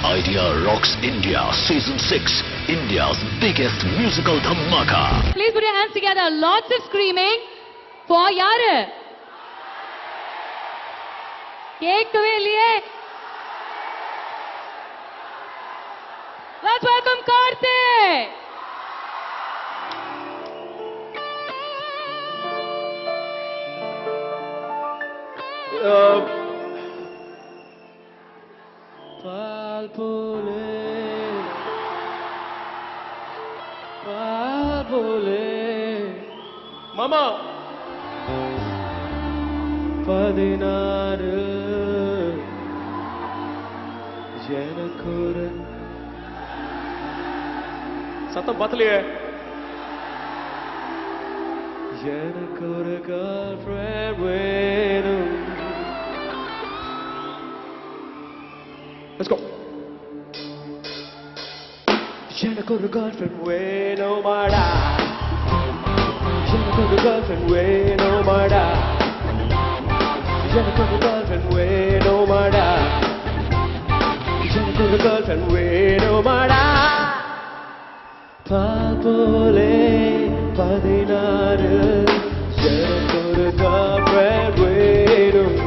Idea Rocks India Season 6, India's biggest musical dhamaka. Please put your hands together. Lots of screaming for yaru. கேட்கவே இல்லையே. Let's welcome Karthik. Mama, பதினாறு எனக்கு ஒரு சத்தம் பத்தலையே எனக்கு ஒரு girlfriend வேணும். Let's go. எனக்கு ஒரு girlfriend வேணுமாடா, எனக்கு ஒரு girlfriend வேணுமாடா, எனக்கு ஒரு girlfriend வேணுமாடா, எனக்கு ஒரு girlfriend வேணுமாடா. பால் போலே 16 எனக்கு ஒரு girlfriend வேணும்.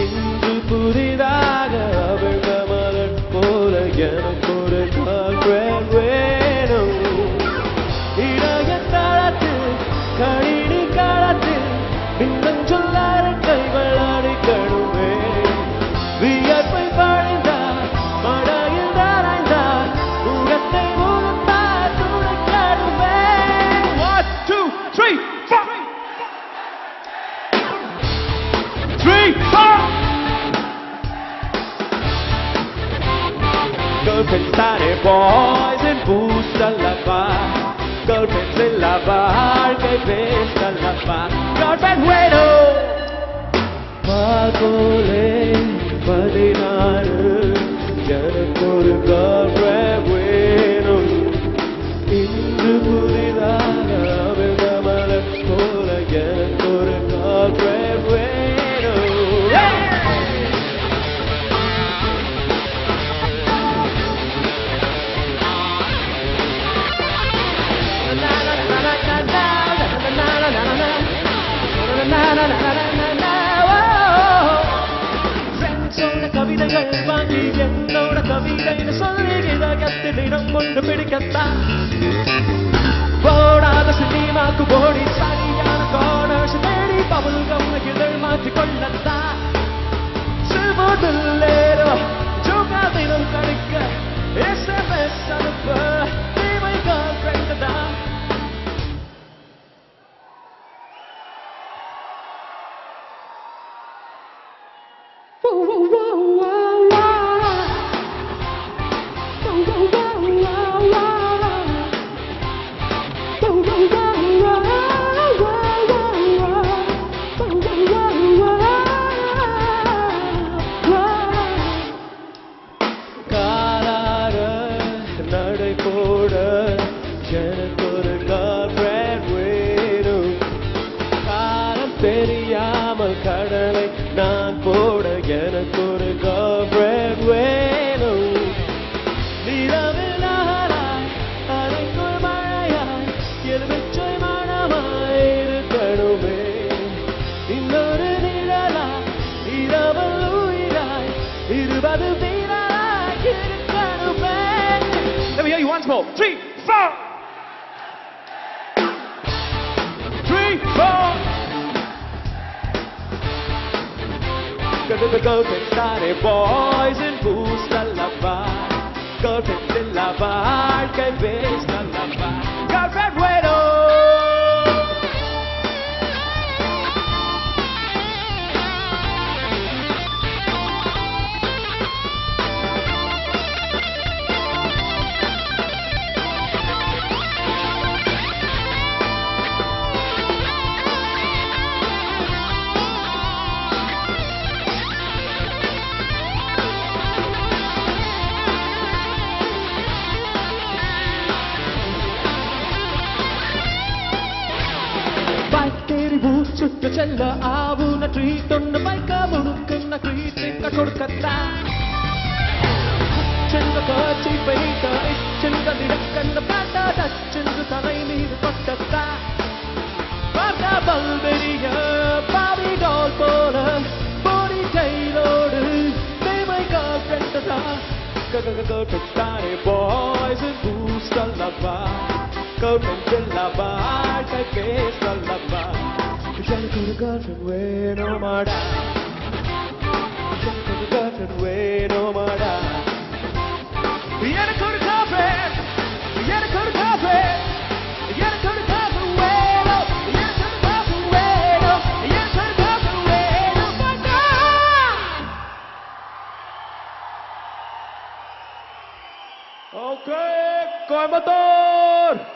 இன்று புதிதாக அவள் மலர் போல எனக்கு ஒரு girlfriend வேணும். இளைய தளத்தில் கணினி களத்தில் இன்னும் சொல்லார கைவளாடி கடுமே வியர்ப்பை பழிந்தார் மழையில் நனைந்தார் உரத்தை முகத்தார் துணை கடுமே. 1 2 3 4 3 4 Girlfriends are boys and boost a lava. Girlfriends in lava, que best a lava. Girlfriend bueno. Pagole, பதினாறு எனக்கு ஒரு girlfriend வேணும். இன்று புதிதாக அவள் மலர் போல எனக்கு ஒரு girlfriend வேணும். ஃப்ரெண்ட்ஸோட கவிதைகள் வாங்கி என்னோட கவிதைன்னு சொல்லி இதயத்தில் இடம் கொண்டு பிடிக்கத்தான் போடாத சினிமாக்கு போடி சரியான கார்னர்ஸ் தேடி பபுள் கம் இதழ் மாற்றிக் கொள்ளத்தான் சிறுபோதில்லேரோ ஜோகா தினம் கணிக்க SMS அனுப்ப தேவை girlfriend தான். காலார நடை போட எனக்கு ஒரு girlfriend வேணும். காலம் தெரியாமல் கடலை நான் போட எனக்கு ஒரு girlfriend வேணும். நிலவில் நகராய் அலைக்குள் மழையாய் எலுமிச்சை மணமாய் இருக்கணுமே. இன்னொரு நிழலா இரவல் உயிராய் 20 வீரராய் இருக்கணுமே. Let me hear you once more. 3 4 3 4 Girlfriends are boys and boost a lava. Girlfriends in lava, que best a lava. Girlfriend bueno. சுற்று செல்ல ஆவுன ட்ரீட் ஒன்று பைக்க முழுக்குன்ன ட்ரீட் கொடுக்கத்தான் Girlfriends tiny boys and boost a la bar. Girlfriends in la bar, kay face a la bar. Girlfriend way no mada. Girlfriend way no mada. We had a good coffee. We had a good coffee. We had a good coffee way no. We had a good coffee way no. We had a good coffee way no. Okay, Coimbatore.